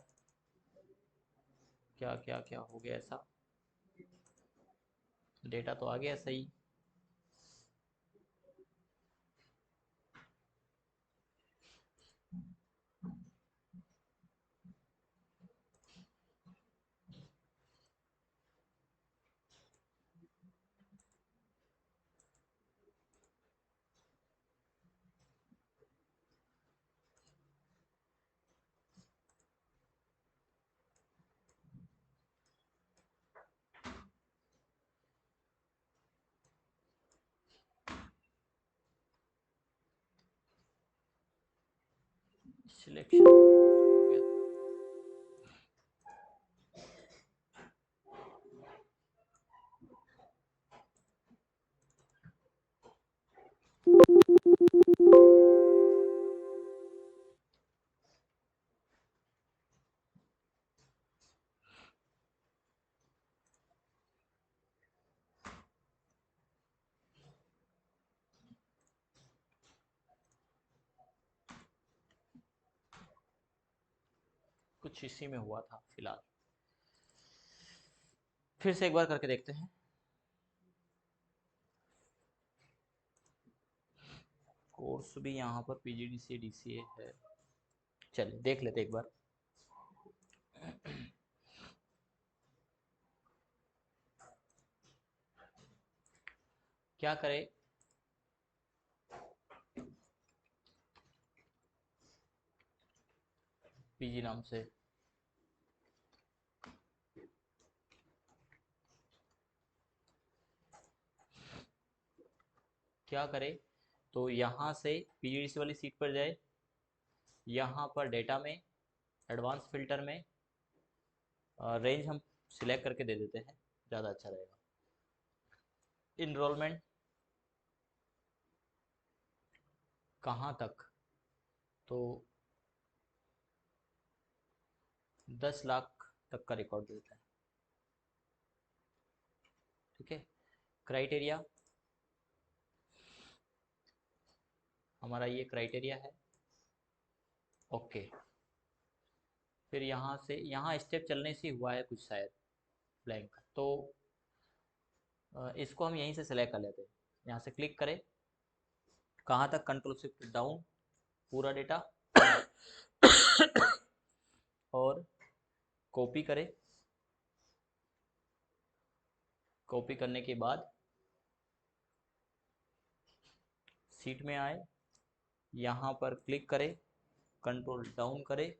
A: क्या क्या क्या हो गया ऐसा, डेटा तो आ गया सही, सिलेक्शन हो गया, कुछ इसी में हुआ था फिलहाल। फिर से एक बार करके देखते हैं। कोर्स भी यहाँ पर PGDCA DCA है, चलिए देख लेते एक बार। क्या करें, PG नाम से क्या करें, तो यहाँ से PGDCA वाली सीट पर जाए, यहाँ पर डेटा में एडवांस फिल्टर में रेंज हम सिलेक्ट करके दे देते हैं, ज़्यादा अच्छा रहेगा। इनरोलमेंट कहाँ तक, तो 10 लाख तक का रिकॉर्ड देता है, ठीक है। क्राइटेरिया हमारा ये क्राइटेरिया है, ओके। फिर यहाँ से यहाँ स्टेप चलने से हुआ है कुछ शायद ब्लैंक, तो इसको हम यहीं से सेलेक्ट कर लेते हैं। यहाँ से क्लिक करें, कहाँ तक, कंट्रोल शिफ्ट डाउन, पूरा डेटा और कॉपी करें। कॉपी करने के बाद सीट में आए, यहाँ पर क्लिक करें, कंट्रोल डाउन करें,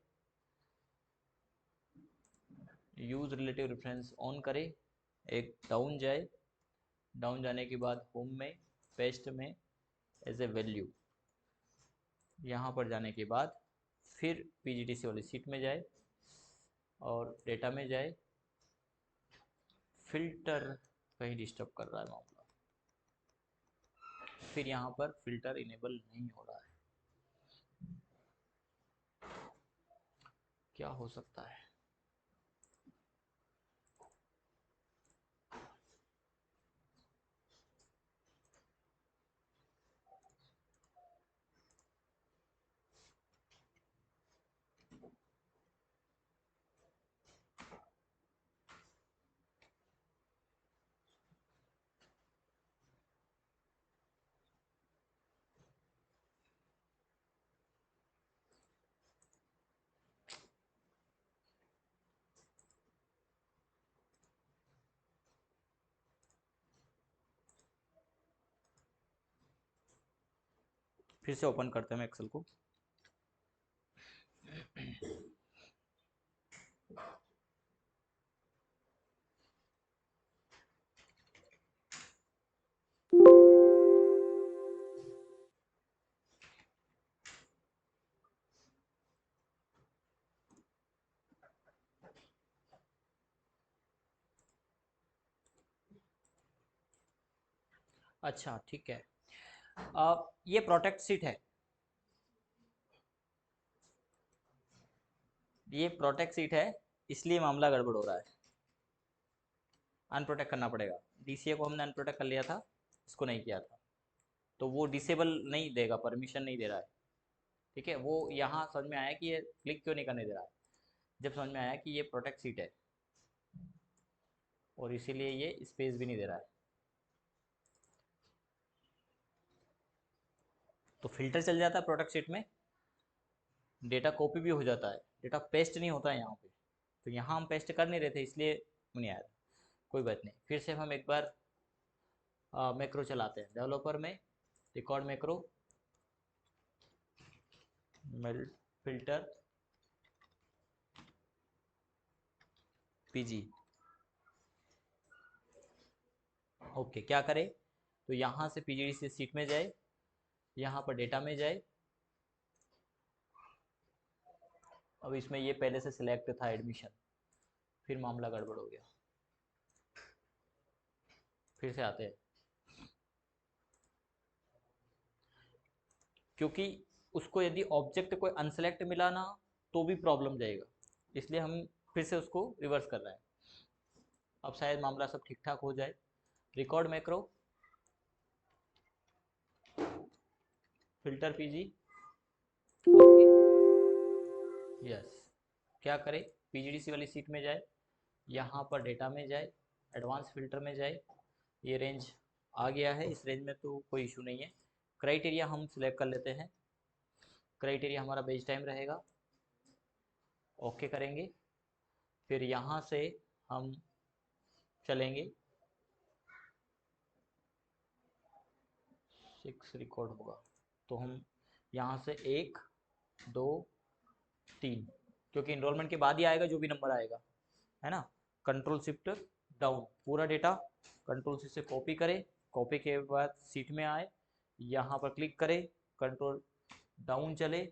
A: यूज रिलेटिव रेफरेंस ऑन करें, एक डाउन जाए, डाउन जाने के बाद होम में पेस्ट में एज ए वैल्यू, यहाँ पर जाने के बाद फिर PGDCA वाली सीट में जाए और डेटा में जाए। फिल्टर कहीं डिस्टर्ब कर रहा है मामला, फिर यहाँ पर फिल्टर इनेबल नहीं हो रहा है, क्या हो सकता है। फिर से ओपन करते हैं एक्सेल को। अच्छा ठीक है, अब ये प्रोटेक्ट सीट है, ये प्रोटेक्ट सीट है, इसलिए मामला गड़बड़ हो रहा है। अनप्रोटेक्ट करना पड़ेगा, DCA को हमने अनप्रोटेक्ट कर लिया था, इसको नहीं किया था, तो वो डिसेबल नहीं देगा, परमिशन नहीं दे रहा है, ठीक है। वो यहाँ समझ में आया कि ये क्लिक क्यों नहीं करने दे रहा है, जब समझ में आया कि ये प्रोटेक्ट सीट है और इसीलिए ये स्पेस भी नहीं दे रहा है। तो फिल्टर चल जाता है प्रोटेक्ट सीट में, डेटा कॉपी भी हो जाता है, डेटा पेस्ट नहीं होता है यहाँ पे, तो यहाँ हम पेस्ट कर नहीं रहे थे इसलिए नहीं आया था। कोई बात नहीं, फिर से हम एक बार मैक्रो चलाते हैं डेवलपर में, record macro filter PG, okay. क्या करें, तो यहाँ से PGDCA सीट में जाए, यहाँ पर डेटा में जाए, अब इसमें ये पहले से सिलेक्ट था एडमिशन, फिर मामला गड़बड़ हो गया। फिर से आते हैं, क्योंकि उसको यदि ऑब्जेक्ट कोई अनसेलेक्ट मिला ना तो भी प्रॉब्लम जाएगा, इसलिए हम फिर से उसको रिवर्स कर रहे हैं। अब शायद मामला सब ठीक ठाक हो जाए। Record macro filter PG, okay, yes, क्या करे, पीजीडीसी वाली सीट में जाए, यहाँ पर डेटा में जाए, एडवांस फिल्टर में जाए, ये रेंज आ गया है, इस रेंज में तो कोई इशू नहीं है। क्राइटेरिया हम सिलेक्ट कर लेते हैं, क्राइटेरिया हमारा बेस टाइम रहेगा, ओके करेंगे। फिर यहाँ से हम चलेंगे, 6 रिकॉर्ड होगा, तो हम यहाँ से 1 2 3, क्योंकि इनरोलमेंट के बाद ही आएगा जो भी नंबर आएगा, है ना। कंट्रोल शिफ्ट डाउन, पूरा डेटा कंट्रोल शिफ्ट से कॉपी करे, कॉपी के बाद सीट में आए, यहाँ पर क्लिक करे, कंट्रोल डाउन चले,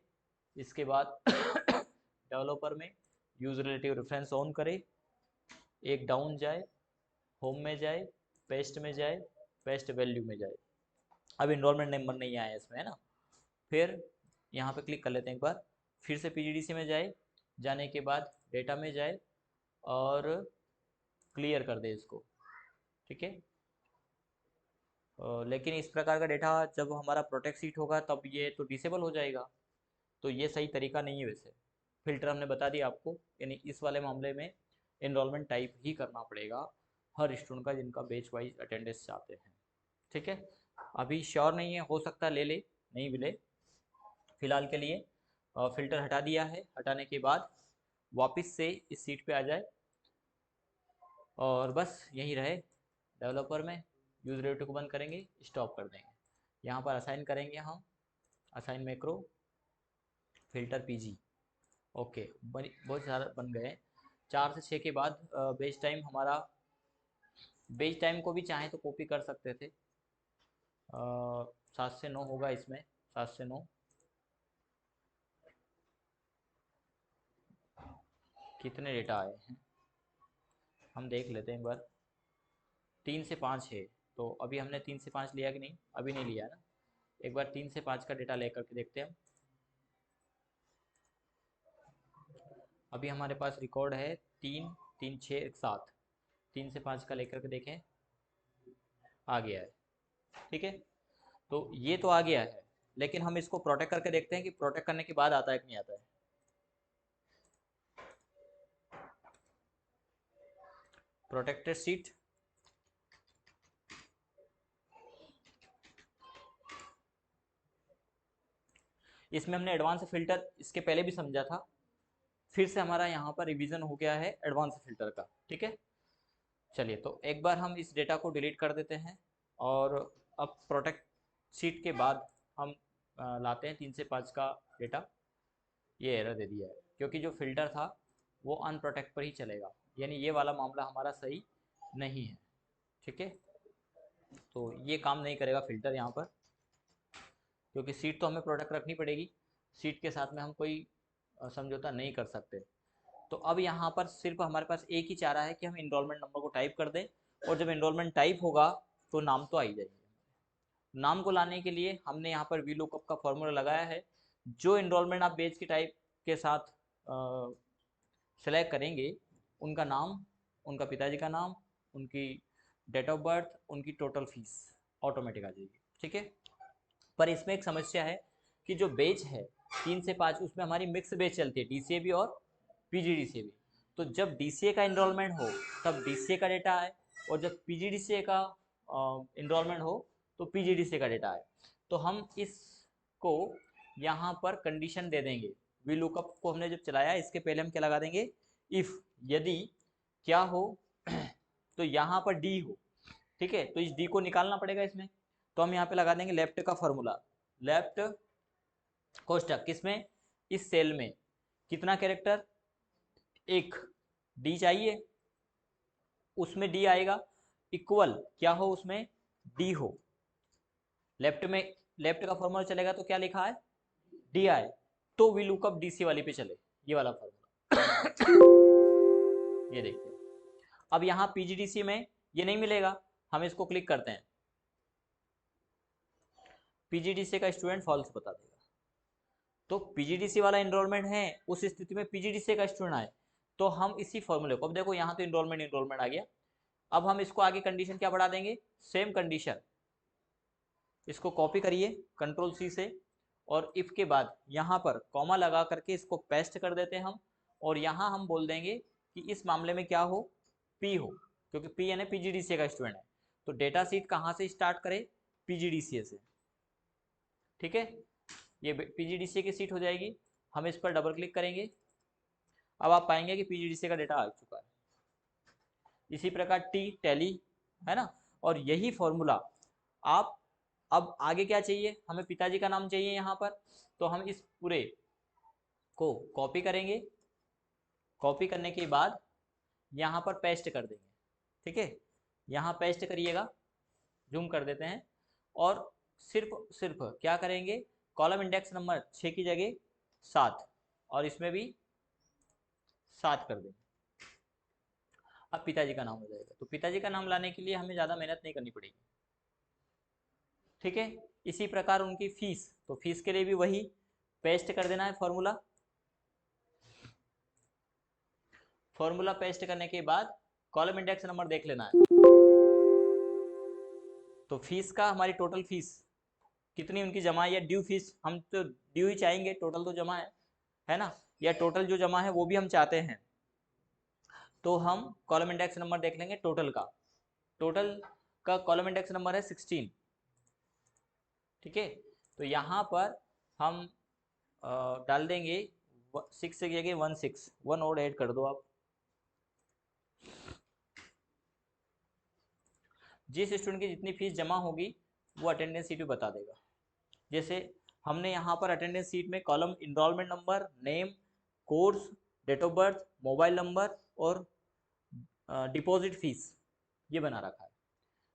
A: इसके बाद डेवलपर में यूज रिलेटिव रेफरेंस ऑन करे, एक डाउन जाए, होम में जाए, पेस्ट में जाए, पेस्ट वैल्यू में जाए। अब इनरोलमेंट नंबर नहीं आया इसमें, है ना। फिर यहाँ पे क्लिक कर लेते हैं एक बार, फिर से पीजीडीसी में जाए, जाने के बाद डेटा में जाए और क्लियर कर दे इसको, ठीक है। लेकिन इस प्रकार का डेटा जब हमारा प्रोटेक्ट सीट होगा तब ये तो डिसेबल हो जाएगा, तो ये सही तरीका नहीं है। वैसे फिल्टर हमने बता दिया आपको, यानी इस वाले मामले में इनरोलमेंट टाइप ही करना पड़ेगा हर स्टूडेंट का जिनका बैच वाइज अटेंडेंस चाहते हैं, ठीक है। अभी श्योर नहीं है, हो सकता ले ले नहीं मिले, फिलहाल के लिए फ़िल्टर हटा दिया है। हटाने के बाद वापस से इस सीट पे आ जाए और बस यहीं रहे। डेवलपर में यूज रिलेटिव को बंद करेंगे, स्टॉप कर देंगे, यहाँ पर असाइन करेंगे हम, assign macro filter PG, okay. बहुत सारा बन गए। 4 से 6 के बाद बेच टाइम हमारा, बेच टाइम को भी चाहें तो कॉपी कर सकते थे, 7 से 9 होगा इसमें, 7 से 9 कितने डेटा आए हैं हम देख लेते हैं एक बार। 3 से 5 है, तो अभी हमने 3 से 5 लिया कि नहीं, अभी नहीं लिया ना। एक बार 3 से 5 का डेटा लेकर के देखते हैं हम। अभी हमारे पास रिकॉर्ड है 3 3 6 7, 3 से 5 का लेकर के देखें, आ गया है, ठीक है। तो ये तो आ गया है, लेकिन हम इसको प्रोटेक्ट करके देखते हैं कि प्रोटेक्ट करने के बाद आता है कि नहीं आता है। प्रोटेक्टेड सीट, इसमें हमने एडवांस फिल्टर इसके पहले भी समझा था, फिर से हमारा यहाँ पर रिवीजन हो गया है एडवांस फिल्टर का, ठीक है। चलिए, तो एक बार हम इस डेटा को डिलीट कर देते हैं और अब प्रोटेक्ट सीट के बाद हम लाते हैं 3 से 5 का डेटा। ये एरर दे दिया है क्योंकि जो फिल्टर था वो अनप्रोटेक्ट पर ही चलेगा, यानी ये वाला मामला हमारा सही नहीं है, ठीक है। तो ये काम नहीं करेगा फिल्टर यहाँ पर, क्योंकि सीट तो हमें प्रोडक्ट रखनी पड़ेगी, सीट के साथ में हम कोई समझौता नहीं कर सकते। तो अब यहाँ पर सिर्फ हमारे पास एक ही चारा है कि हम इनरोलमेंट नंबर को टाइप कर दें, और जब इनरोलमेंट टाइप होगा तो नाम तो आ ही जाएंगे। नाम को लाने के लिए हमने यहाँ पर वी लुकअप का फॉर्मूला लगाया है। जो इनरोलमेंट आप बेच के टाइप के साथ सेलेक्ट करेंगे, उनका नाम, उनका पिताजी का नाम, उनकी डेट ऑफ बर्थ, उनकी टोटल फीस ऑटोमेटिक आ जाएगी, ठीक है। पर इसमें एक समस्या है कि जो बेच है 3 से 5, उसमें हमारी मिक्स बेच चलती है, डीसीए भी और पीजीडीसीए भी। तो जब डीसीए का इनरोलमेंट हो तब डीसीए का डेटा आए, और जब पीजीडीसीए का इनरोलमेंट हो तो पीजीडीसीए का डेटा आए। तो हम इसको यहाँ पर कंडीशन दे देंगे, वी लुकअप को हमने जब चलाया इसके पहले हम क्या लगा देंगे, इफ़ यदि क्या हो तो यहाँ पर डी हो, ठीक है। तो इस डी को निकालना पड़ेगा इसमें, तो हम यहाँ पे लगा देंगे लेफ्ट का फॉर्मूला, लेफ्ट कोष्टक किसमें, इस सेल में कितना कैरेक्टर, एक डी चाहिए, उसमें डी आएगा, इक्वल क्या हो उसमें, डी हो। लेफ्ट में लेफ्ट का फॉर्मूला चलेगा तो क्या लिखा है, डी आई, तो वी लुकअप डीसी वाली पे चले, ये वाला फॉर्मूला। ये देखिए, अब यहाँ पीजीडीसी में ये नहीं मिलेगा, हम इसको क्लिक करते हैं, पीजीडीसी का स्टूडेंट फॉल्स बता देगा। तो पीजीडीसी वाला इनरोलमेंट है, उस स्थिति में पीजीडीसी का स्टूडेंट आए तो हम इसी फॉर्मूले को, अब देखो यहाँ तो इनरोलमेंट आ गया, अब हम इसको आगे कंडीशन क्या बढ़ा देंगे, सेम कंडीशन, इसको कॉपी करिए कंट्रोल सी से, और इफ के बाद यहाँ पर कॉमा लगा करके इसको पेस्ट कर देते हैं हम, और यहाँ हम बोल देंगे कि इस मामले में क्या हो, पी हो, क्योंकि पी यानी पीजीडीसीए का स्टूडेंट है। तो डेटा शीट कहाँ से स्टार्ट करें, पीजीडीसीए से। ठीक है, ये पीजीडीसीए की सीट हो जाएगी। हम इस पर डबल क्लिक करेंगे, अब आप पाएंगे कि पीजीडीसीए का डेटा आ चुका है। इसी प्रकार टी टैली है ना, और यही फॉर्मूला आप, अब आगे क्या चाहिए, हमें पिताजी का नाम चाहिए यहाँ पर, तो हम इस पूरे को कॉपी करेंगे, कॉपी करने के बाद यहाँ पर पेस्ट कर देंगे। ठीक है, यहाँ पेस्ट करिएगा, जूम कर देते हैं, और सिर्फ सिर्फ क्या करेंगे, कॉलम इंडेक्स नंबर 6 की जगह 7, और इसमें भी 7 कर देंगे। अब पिताजी का नाम हो जाएगा। तो पिताजी का नाम लाने के लिए हमें ज़्यादा मेहनत नहीं करनी पड़ेगी। ठीक है, इसी प्रकार उनकी फीस, तो फीस के लिए भी वही पेस्ट कर देना है फॉर्मूला। फॉर्मूला पेस्ट करने के बाद कॉलम इंडेक्स नंबर देख लेना है। तो फीस का, हमारी टोटल फीस कितनी उनकी जमा है, या ड्यू फीस, हम तो ड्यू ही चाहेंगे, टोटल तो जमा है ना, या टोटल जो जमा है वो भी हम चाहते हैं। तो हम कॉलम इंडेक्स नंबर देख लेंगे टोटल का। टोटल का कॉलम इंडेक्स नंबर है 16। ठीक है, तो यहाँ पर हम डाल देंगे 6 की जगह 16, 1 और ऐड कर दो आप। जिस स्टूडेंट की जितनी फीस जमा होगी वो अटेंडेंस सीट पे बता देगा। जैसे हमने यहाँ पर अटेंडेंस सीट में column enrolment number, name, course, date of birth, mobile number और डिपॉजिट फीस ये बना रखा है,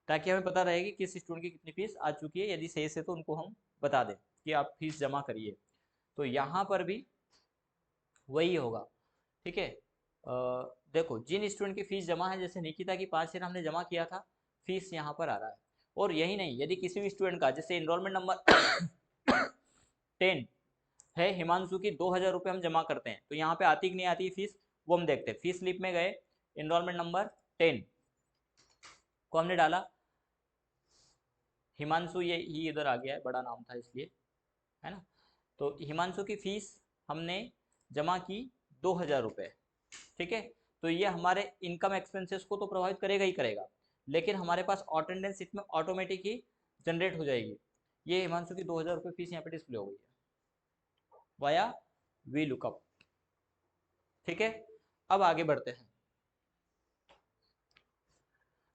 A: ताकि हमें पता रहे कि किस स्टूडेंट की कितनी फीस आ चुकी है। यदि सही से तो उनको हम बता दें कि आप फीस जमा करिए। तो यहाँ पर भी वही होगा। ठीक है, देखो जिन स्टूडेंट की फीस जमा है, जैसे निकिता की 5 शेयर हमने जमा किया था, फीस यहाँ पर आ रहा है। और यही नहीं, यदि किसी भी स्टूडेंट का, जैसे इनरोलमेंट नंबर 10 है, हिमांशु की 2000 रुपये हम जमा करते हैं, तो यहाँ पे आती कि नहीं आती फीस, वो हम देखते हैं। फीस स्लिप में गए, इनरोलमेंट नंबर 10 को हमने डाला, हिमांशु ये ही इधर आ गया है, बड़ा नाम था इसलिए, है ना। तो हिमांशु की फीस हमने जमा की 2000 रुपये। ठीक है, तो ये हमारे इनकम एक्सपेंसेस को तो प्रभावित करेगा ही करेगा, लेकिन हमारे पास अटेंडेंस सीट में ऑटोमेटिक ही जनरेट हो जाएगी। ये हिमांशु की 2000 रुपये फीस यहाँ पे डिस्प्ले हो गई है वाया वी लुकअप। ठीक है, अब आगे बढ़ते हैं,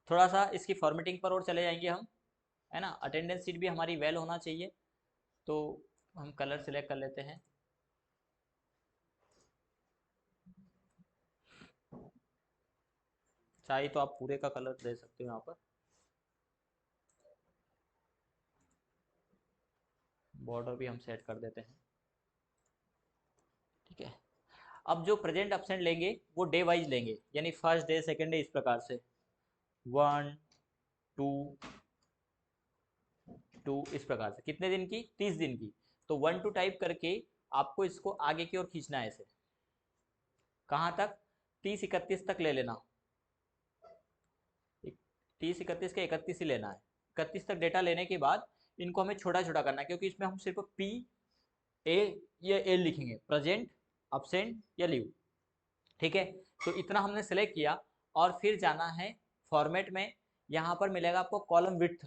A: थोड़ा सा इसकी फॉर्मेटिंग पर और चले जाएंगे हम, है ना। अटेंडेंस सीट भी हमारी वेल होना चाहिए, तो हम कलर सिलेक्ट कर लेते हैं। चाहे तो आप पूरे का कलर दे सकते हो यहाँ पर, बॉर्डर भी हम सेट कर देते हैं। ठीक है, अब जो प्रेजेंट एब्सेंट लेंगे वो डे वाइज लेंगे, यानी फर्स्ट डे, सेकेंड डे, इस प्रकार से 1 2 2 इस प्रकार से। कितने दिन की, 30 दिन की। तो 1 2 टाइप करके आपको इसको आगे की ओर खींचना है ऐसे, कहाँ तक, 30 31 तक ले लेना, 30 31 के 31 ही लेना है। 31 तक डेटा लेने के बाद इनको हमें छोटा छोटा करना है, क्योंकि इसमें हम सिर्फ पी ए या एल लिखेंगे, प्रेजेंट, अब्सेंट या लीव। ठीक है, तो इतना हमने सेलेक्ट किया, और फिर जाना है फॉर्मेट में। यहाँ पर मिलेगा आपको कॉलम विड्थ,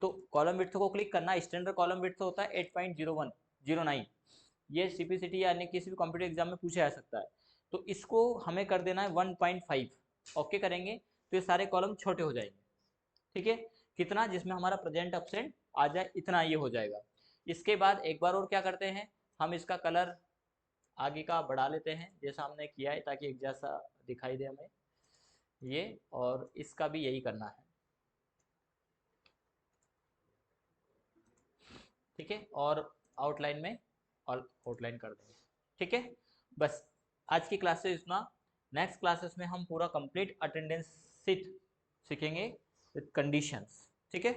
A: तो कॉलम विड्थ को क्लिक करना। स्टैंडर्ड कॉलम विड्थ होता है 8.0109, ये सीपीसीटी या अन्य किसी भी कॉम्पिटिटिव एग्जाम में पूछा जा सकता है। तो इसको हमें कर देना है 1.5। ओके करेंगे तो ये सारे कॉलम छोटे हो जाएंगे। ठीक है, कितना, जिसमें हमारा प्रेजेंट एब्सेंट आ जाए, इतना ये हो जाएगा। इसके बाद एक बार और क्या करते हैं, हम इसका कलर आगे का बढ़ा लेते हैं, जैसा हमने किया है, ताकि एक जैसा दिखाई दे हमें ये, और इसका भी यही करना है। ठीक है, और आउटलाइन में और आउटलाइन कर देंगे। ठीक है, बस आज की क्लास से इतना। नेक्स्ट क्लासेस में हम पूरा कंप्लीट अटेंडेंस शीट सीखेंगे विद कंडीशंस। ठीक है।